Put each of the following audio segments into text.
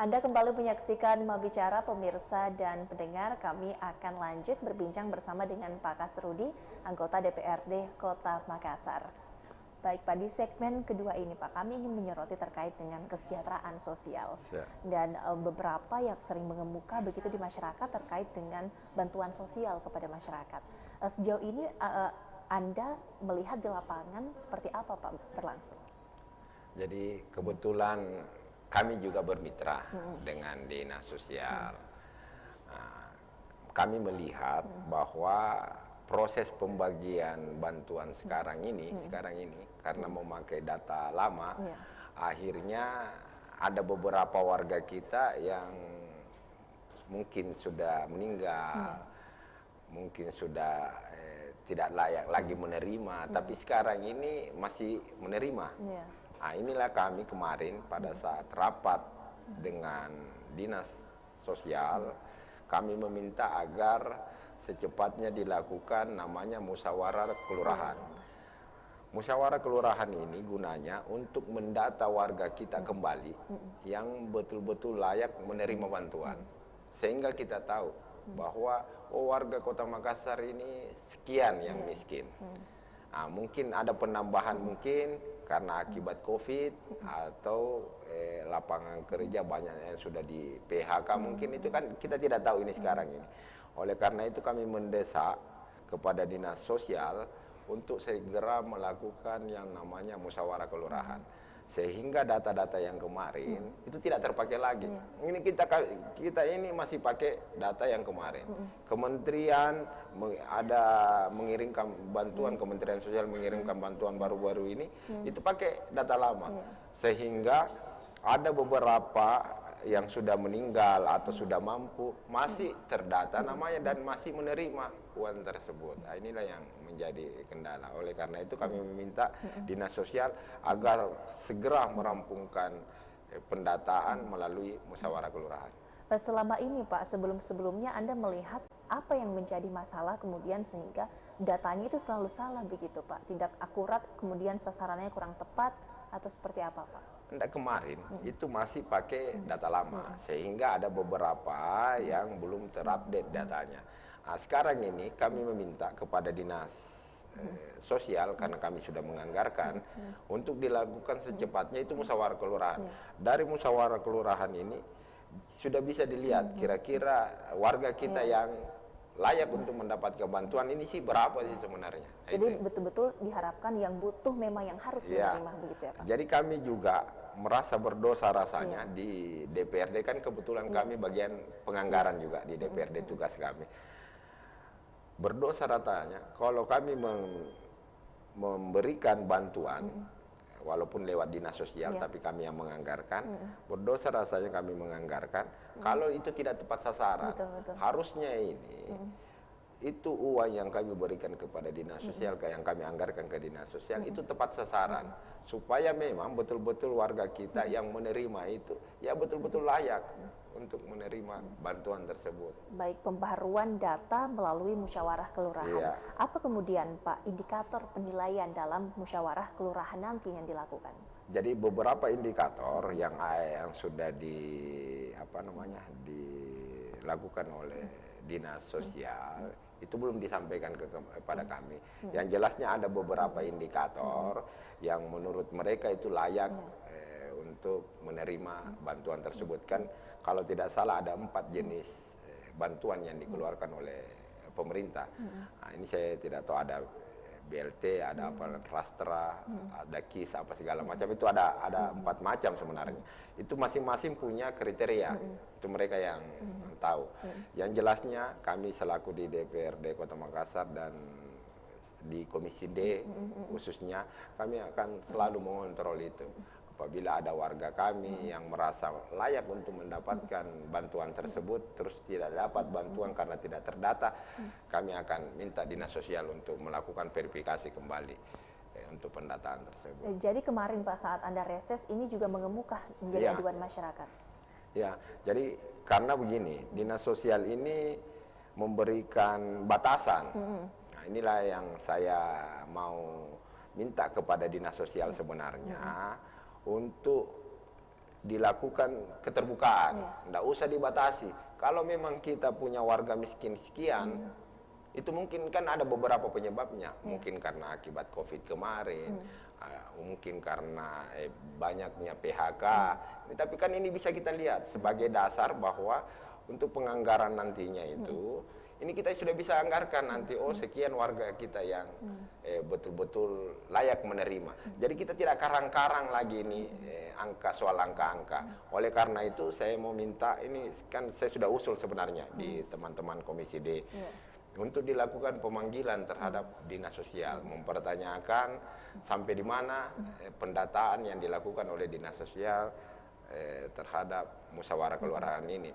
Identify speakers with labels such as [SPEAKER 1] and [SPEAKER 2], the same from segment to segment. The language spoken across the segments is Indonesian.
[SPEAKER 1] Anda kembali menyaksikan Mau Bicara pemirsa dan pendengar. Kami akan lanjut berbincang bersama dengan Pak Kasrudi, anggota DPRD Kota Makassar. Baik Pak, di segmen kedua ini Pak, kami ingin menyoroti terkait dengan kesejahteraan sosial. Dan beberapa yang sering mengemuka begitu di masyarakat terkait dengan bantuan sosial kepada masyarakat. Sejauh ini Anda melihat di lapangan seperti apa Pak berlangsung?
[SPEAKER 2] Jadi kebetulan kami juga bermitra dengan dinas sosial. Kami melihat bahwa proses pembagian bantuan sekarang ini karena memakai data lama, akhirnya ada beberapa warga kita yang mungkin sudah meninggal, mungkin sudah tidak layak lagi menerima, tapi sekarang ini masih menerima. Nah, inilah kami kemarin pada saat rapat dengan dinas sosial, kami meminta agar secepatnya dilakukan namanya musyawarah kelurahan. Musyawarah kelurahan ini gunanya untuk mendata warga kita kembali yang betul-betul layak menerima bantuan. Sehingga kita tahu bahwa warga Kota Makassar ini sekian yang miskin. Nah, mungkin ada penambahan mungkin karena akibat COVID atau lapangan kerja banyak yang sudah di PHK, mungkin itu kan kita tidak tahu ini sekarang ini. Oleh karena itu kami mendesak kepada dinas sosial untuk segera melakukan yang namanya musyawarah kelurahan, sehingga data-data yang kemarin itu tidak terpakai lagi. Ini kita ini masih pakai data yang kemarin. Kementerian ada mengirimkan bantuan, Kementerian Sosial mengirimkan bantuan baru-baru ini itu pakai data lama, sehingga ada beberapa yang sudah meninggal atau sudah mampu masih terdata namanya dan masih menerima uang tersebut. Nah, inilah yang menjadi kendala. Oleh karena itu kami meminta dinas sosial agar segera merampungkan pendataan melalui musyawarah kelurahan.
[SPEAKER 1] Selama ini Pak, sebelum-sebelumnya Anda melihat apa yang menjadi masalah kemudian sehingga datanya itu selalu salah begitu Pak, tidak akurat, kemudian sasarannya kurang tepat atau seperti apa Pak?
[SPEAKER 2] Kemarin itu masih pakai data lama, sehingga ada beberapa yang belum terupdate datanya. Nah, sekarang ini kami meminta kepada dinas sosial, karena kami sudah menganggarkan untuk dilakukan secepatnya itu musyawarah kelurahan. Dari musyawarah kelurahan ini sudah bisa dilihat kira-kira warga kita yang layak untuk mendapatkan bantuan ini sih berapa sih sebenarnya.
[SPEAKER 1] Jadi betul-betul diharapkan yang butuh memang yang harus menerima begitu ya Pak?
[SPEAKER 2] Jadi kami juga merasa berdosa rasanya di DPRD, kan kebetulan kami bagian penganggaran juga di DPRD, tugas kami. Berdosa rasanya kalau kami memberikan bantuan walaupun lewat dinas sosial, tapi kami yang menganggarkan. Berdosa rasanya kami menganggarkan kalau itu tidak tepat sasaran. Harusnya ini itu uang yang kami berikan kepada dinas sosial, yang kami anggarkan ke dinas sosial itu tepat sasaran, supaya memang betul-betul warga kita yang menerima itu ya betul-betul layak untuk menerima bantuan tersebut.
[SPEAKER 1] Baik, pembaharuan data melalui musyawarah kelurahan. Apa kemudian Pak indikator penilaian dalam musyawarah kelurahan nanti yang dilakukan?
[SPEAKER 2] Jadi beberapa indikator yang sudah dilakukan oleh dinas sosial itu belum disampaikan kepada kami. Yang jelasnya ada beberapa indikator yang menurut mereka itu layak untuk menerima bantuan tersebut. Kan kalau tidak salah ada 4 jenis bantuan yang dikeluarkan oleh pemerintah. Nah, ini saya tidak tahu, ada BLT, ada apa, Rastra, ada KIS, apa segala macam. Itu ada 4 macam sebenarnya. Itu masing-masing punya kriteria. Itu mereka yang tahu. Yang jelasnya kami selaku di DPRD Kota Makassar dan di Komisi D khususnya, kami akan selalu mengontrol itu. Apabila ada warga kami yang merasa layak untuk mendapatkan bantuan tersebut, terus tidak dapat bantuan karena tidak terdata, kami akan minta dinas sosial untuk melakukan verifikasi kembali untuk pendataan tersebut.
[SPEAKER 1] Jadi kemarin Pak saat Anda reses ini juga mengemuka menjadi aduan masyarakat?
[SPEAKER 2] Ya, jadi karena begini, dinas sosial ini memberikan batasan. Nah, inilah yang saya mau minta kepada dinas sosial sebenarnya, untuk dilakukan keterbukaan, tidak usah dibatasi. Kalau memang kita punya warga miskin sekian, itu mungkin kan ada beberapa penyebabnya, mungkin karena akibat COVID kemarin, mungkin karena banyaknya PHK, tapi kan ini bisa kita lihat sebagai dasar bahwa untuk penganggaran nantinya itu, ini kita sudah bisa anggarkan nanti, oh sekian warga kita yang betul-betul layak menerima. Jadi kita tidak karang-karang lagi ini soal angka-angka. Oleh karena itu saya mau minta, ini kan saya sudah usul sebenarnya di teman-teman Komisi D, untuk dilakukan pemanggilan terhadap dinas sosial, mempertanyakan sampai di mana pendataan yang dilakukan oleh dinas sosial terhadap musyawarah kelurahan ini.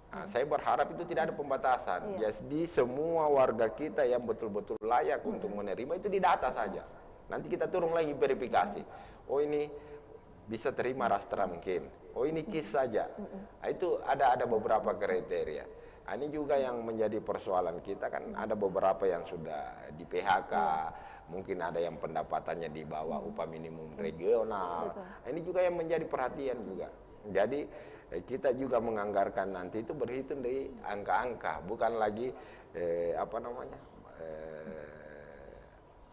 [SPEAKER 2] Nah, saya berharap itu tidak ada pembatasan. Jadi semua warga kita yang betul-betul layak untuk menerima itu didata saja. Nanti kita turun lagi verifikasi. Oh ini bisa terima rastra mungkin. Oh ini KIS saja. Nah, itu ada beberapa kriteria. Nah, ini juga yang menjadi persoalan kita, kan ada beberapa yang sudah di PHK. Mungkin ada yang pendapatannya di bawah upah minimum regional. Nah, ini juga yang menjadi perhatian juga. Jadi kita juga menganggarkan nanti itu berhitung dari angka-angka, bukan lagi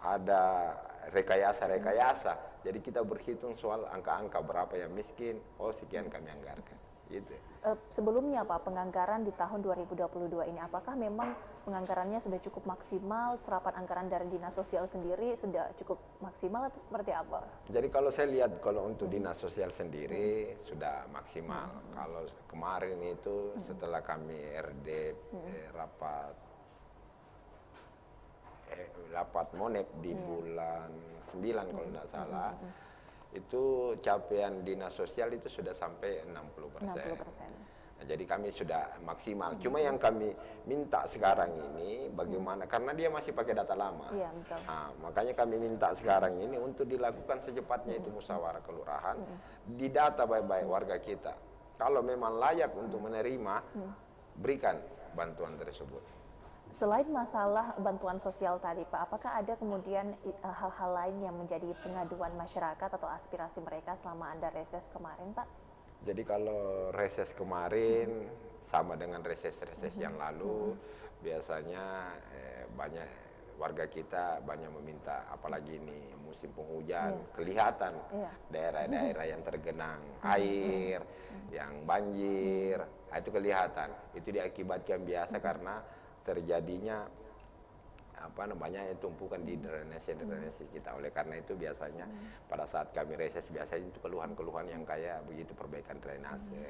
[SPEAKER 2] ada rekayasa. Jadi kita berhitung soal angka-angka berapa yang miskin, oh sekian kami anggarkan. Gitu.
[SPEAKER 1] Sebelumnya Pak, penganggaran di tahun 2022 ini, apakah memang penganggarannya sudah cukup maksimal, serapan anggaran dari dinas sosial sendiri sudah cukup maksimal atau seperti apa?
[SPEAKER 2] Jadi kalau saya lihat, kalau untuk dinas sosial sendiri sudah maksimal. Kalau kemarin itu setelah kami RD rapat Monep di bulan 9 kalau tidak salah, itu capaian dinas sosial itu sudah sampai 60%. Nah, jadi kami sudah maksimal. Cuma yang kami minta sekarang ini bagaimana, karena dia masih pakai data lama.
[SPEAKER 1] Iya, betul.
[SPEAKER 2] Nah, makanya kami minta sekarang ini untuk dilakukan secepatnya itu musyawarah kelurahan, didata baik-baik warga kita. Kalau memang layak untuk menerima, berikan bantuan tersebut.
[SPEAKER 1] Selain masalah bantuan sosial tadi Pak, apakah ada kemudian hal-hal lain yang menjadi pengaduan masyarakat atau aspirasi mereka selama Anda reses kemarin Pak?
[SPEAKER 2] Jadi kalau reses kemarin sama dengan reses-reses yang lalu, biasanya banyak warga kita banyak meminta, apalagi ini musim penghujan, kelihatan daerah-daerah yang tergenang air, yang banjir, itu kelihatan. Itu diakibatkan biasa karena terjadinya tumpukan di drainase kita. Oleh karena itu biasanya pada saat kami reses biasanya itu keluhan-keluhan yang kayak begitu, perbaikan drainase,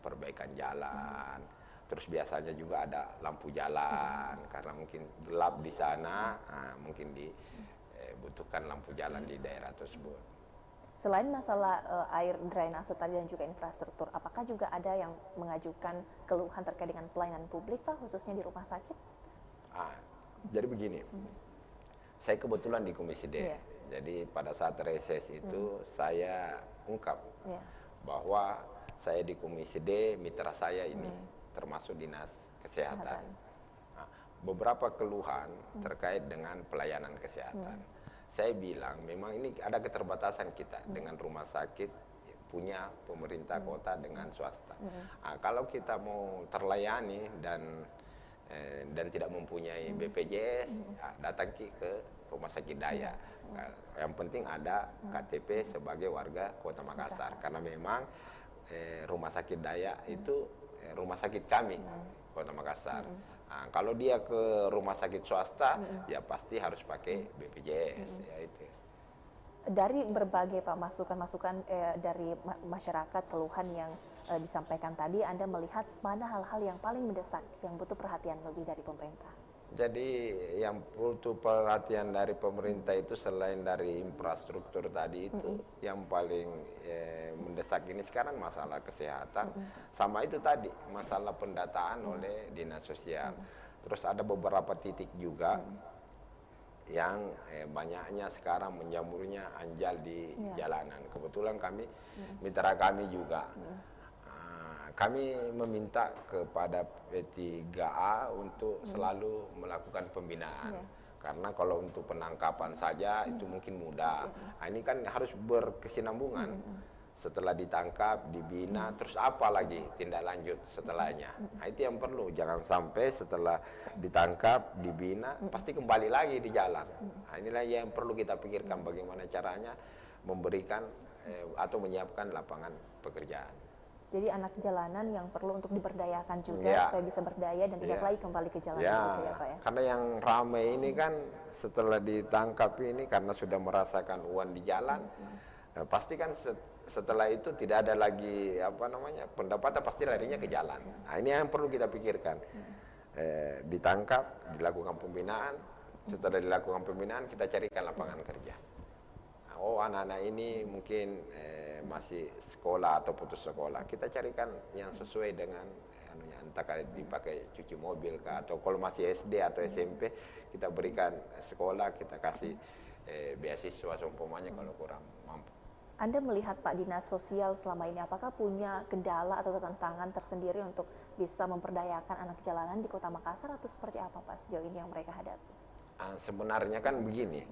[SPEAKER 2] perbaikan jalan. Terus biasanya juga ada lampu jalan karena mungkin gelap di sana, mungkin dibutuhkan lampu jalan di daerah tersebut.
[SPEAKER 1] Selain masalah air drainase tadi dan juga infrastruktur, apakah juga ada yang mengajukan keluhan terkait dengan pelayanan publik Pak, khususnya di rumah sakit?
[SPEAKER 2] Jadi begini, saya kebetulan di Komisi D. Jadi pada saat reses itu saya ungkap bahwa saya di Komisi D, mitra saya ini termasuk dinas kesehatan. Nah, beberapa keluhan terkait dengan pelayanan kesehatan. Saya bilang memang ini ada keterbatasan kita dengan rumah sakit punya pemerintah kota dengan swasta. Nah, kalau kita mau terlayani dan tidak mempunyai BPJS, datang ke rumah sakit Daya. Yang penting ada KTP sebagai warga Kota Makassar, karena memang rumah sakit Daya itu rumah sakit kami Kota Makassar. Nah, kalau dia ke rumah sakit swasta, ya pasti harus pakai BPJS. Ya itu.
[SPEAKER 1] Dari berbagai Pak masukan-masukan dari masyarakat, keluhan yang disampaikan tadi, Anda melihat mana hal-hal yang paling mendesak, yang butuh perhatian lebih dari pemerintah?
[SPEAKER 2] Jadi yang butuh perhatian dari pemerintah itu selain dari infrastruktur tadi itu, yang paling mendesak ini sekarang masalah kesehatan, sama itu tadi masalah pendataan oleh dinas sosial. Terus ada beberapa titik juga yang banyaknya sekarang menjamurnya anjal di jalanan. Kebetulan kami, mitra kami juga, kami meminta kepada P3A untuk selalu melakukan pembinaan. Karena kalau untuk penangkapan saja itu mungkin mudah. Nah, ini kan harus berkesinambungan. setelah ditangkap, dibina, terus apa lagi tindak lanjut setelahnya. Nah, itu yang perlu, jangan sampai setelah ditangkap, dibina, pasti kembali lagi di jalan. Nah, inilah yang perlu kita pikirkan bagaimana caranya memberikan atau menyiapkan lapangan pekerjaan.
[SPEAKER 1] Jadi anak jalanan yang perlu untuk diberdayakan juga supaya bisa berdaya dan tidak lagi kembali ke jalan gitu ya Pak ya.
[SPEAKER 2] Karena yang ramai ini kan setelah ditangkap ini karena sudah merasakan uang di jalan, pasti kan setelah itu tidak ada lagi pendapatan, pasti larinya ke jalan. Nah, ini yang perlu kita pikirkan. Ditangkap, dilakukan pembinaan, setelah dilakukan pembinaan kita carikan lapangan kerja. Oh, anak-anak ini mungkin masih sekolah atau putus sekolah, kita carikan yang sesuai dengan entah dipakai cuci mobil kah, atau kalau masih SD atau SMP kita berikan sekolah, kita kasih beasiswa seumpamanya kalau kurang mampu.
[SPEAKER 1] Anda melihat Pak Dinas Sosial selama ini apakah punya kendala atau tantangan tersendiri untuk bisa memperdayakan anak jalanan di Kota Makassar, atau seperti apa Pak sejauh ini yang mereka hadapi?
[SPEAKER 2] Sebenarnya kan begini,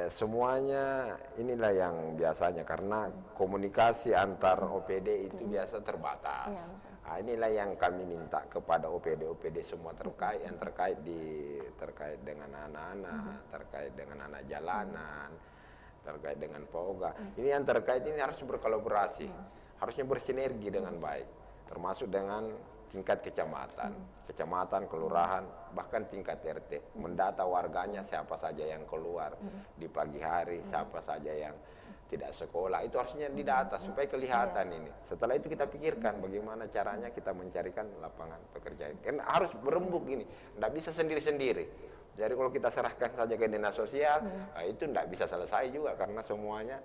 [SPEAKER 2] semuanya inilah yang biasanya karena komunikasi antar OPD itu biasa terbatas. Nah, inilah yang kami minta kepada OPD semua terkait yang terkait dengan anak-anak, terkait dengan anak jalanan, terkait dengan POGA. Ini yang terkait ini harus berkolaborasi, harusnya bersinergi dengan baik, termasuk dengan tingkat kecamatan, kelurahan, bahkan tingkat RT, mendata warganya siapa saja yang keluar di pagi hari, siapa saja yang tidak sekolah, itu harusnya didata supaya kelihatan ini. Setelah itu kita pikirkan bagaimana caranya kita mencarikan lapangan pekerjaan. Kan harus berembuk ini, tidak bisa sendiri-sendiri. Jadi kalau kita serahkan saja ke dinas sosial, itu tidak bisa selesai juga karena semuanya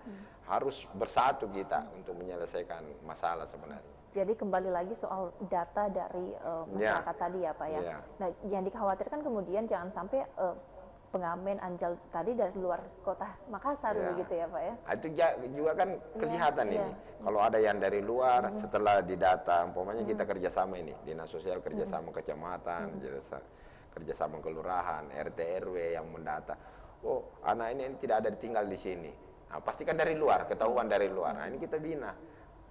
[SPEAKER 2] harus bersatu kita untuk menyelesaikan masalah sebenarnya.
[SPEAKER 1] Jadi kembali lagi soal data dari masyarakat tadi ya Pak ya. Nah, yang dikhawatirkan kemudian jangan sampai pengamen anjal tadi dari luar Kota Makassar begitu ya Pak ya.
[SPEAKER 2] Itu juga kan kelihatan ini. Kalau ada yang dari luar setelah didata, umpamanya kita kerjasama ini, dinas sosial kerjasama kecamatan, kerjasama kelurahan, RT RW yang mendata. Oh, anak ini tidak ada tinggal di sini. Nah, pasti kan dari luar, ketahuan dari luar. Nah, ini kita bina.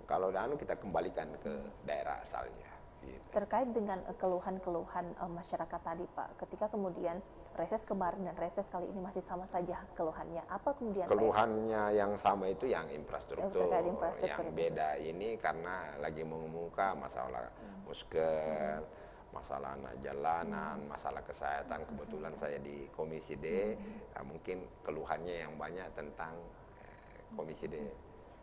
[SPEAKER 2] Kalau kita kembalikan ke daerah asalnya. Gitu.
[SPEAKER 1] Terkait dengan keluhan-keluhan masyarakat tadi Pak, ketika kemudian reses kemarin dan reses kali ini masih sama saja keluhannya, apa kemudian
[SPEAKER 2] keluhannya yang sama itu yang infrastruktur, yang beda ini karena lagi mengemuka masalah muskel, masalah anak jalanan, masalah kesehatan. Kebetulan saya di Komisi D, mungkin keluhannya yang banyak tentang Komisi D.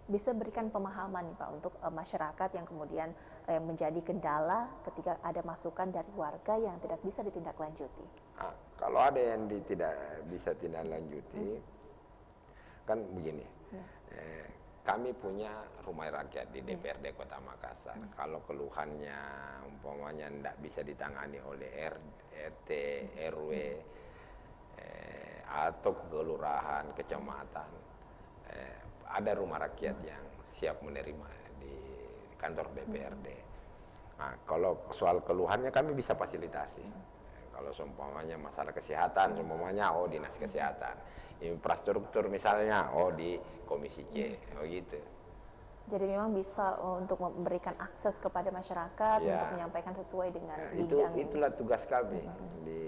[SPEAKER 1] Bisa berikan pemahaman nih Pak untuk masyarakat yang kemudian menjadi kendala ketika ada masukan dari warga yang tidak bisa ditindaklanjuti.
[SPEAKER 2] Kalau ada yang tidak bisa tindak-lanjuti, kan begini, kami punya rumah rakyat di DPRD Kota Makassar. Kalau keluhannya umpamanya tidak bisa ditangani oleh RT, RW, atau kelurahan, kecamatan, ada rumah rakyat yang siap menerima di kantor DPRD. Nah, kalau soal keluhannya kami bisa fasilitasi. Kalau seumpamanya masalah kesehatan, seumpamanya dinas kesehatan. Infrastruktur misalnya, di Komisi C, gitu.
[SPEAKER 1] Jadi memang bisa untuk memberikan akses kepada masyarakat untuk menyampaikan sesuai dengan bidang.
[SPEAKER 2] Itulah tugas kami di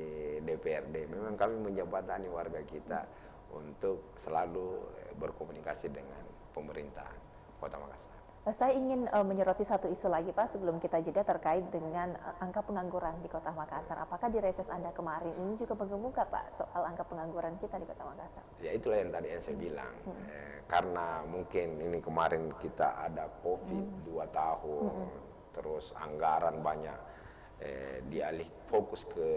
[SPEAKER 2] DPRD. Memang kami menjembatani warga kita untuk selalu berkomunikasi dengan pemerintahan Kota Makassar.
[SPEAKER 1] Saya ingin menyoroti satu isu lagi Pak sebelum kita jeda terkait dengan angka pengangguran di Kota Makassar. Apakah di reses Anda kemarin ini juga mengemuka Pak soal angka pengangguran kita di Kota Makassar?
[SPEAKER 2] Ya itulah yang tadi saya bilang. Karena mungkin ini kemarin kita ada COVID 2 tahun, terus anggaran banyak dialih fokus ke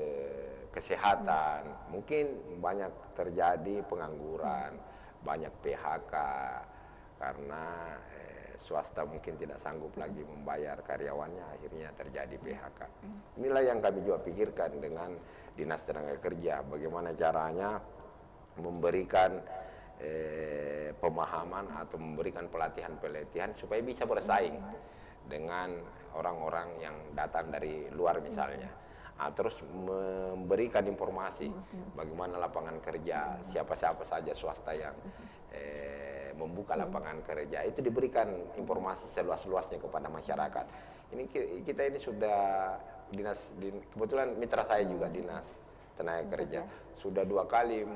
[SPEAKER 2] kesehatan, mungkin banyak terjadi pengangguran, banyak PHK karena swasta mungkin tidak sanggup lagi membayar karyawannya, akhirnya terjadi PHK. Inilah yang kami juga pikirkan dengan Dinas Tenaga Kerja, bagaimana caranya memberikan pemahaman atau memberikan pelatihan-pelatihan supaya bisa bersaing dengan orang-orang yang datang dari luar misalnya. Terus memberikan informasi bagaimana lapangan kerja, siapa-siapa saja swasta yang membuka lapangan kerja. Itu diberikan informasi seluas-luasnya kepada masyarakat. Ini kita ini sudah kebetulan mitra saya juga dinas tenaga kerja sudah 2 kali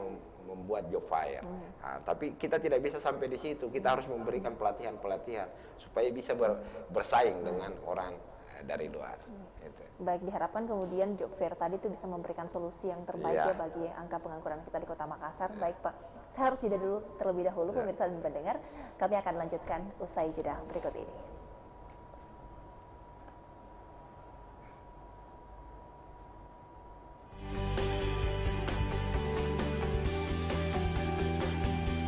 [SPEAKER 2] membuat job fair. Nah, tapi kita tidak bisa sampai di situ. Kita harus memberikan pelatihan-pelatihan supaya bisa bersaing dengan orang dari luar. Gitu.
[SPEAKER 1] Baik, diharapkan kemudian job fair tadi itu bisa memberikan solusi yang terbaik ya bagi angka pengangguran kita di Kota Makassar. Baik Pak, saya harus jeda dulu terlebih dahulu pemirsa dan pendengar. Kami akan lanjutkan usai jeda berikut ini.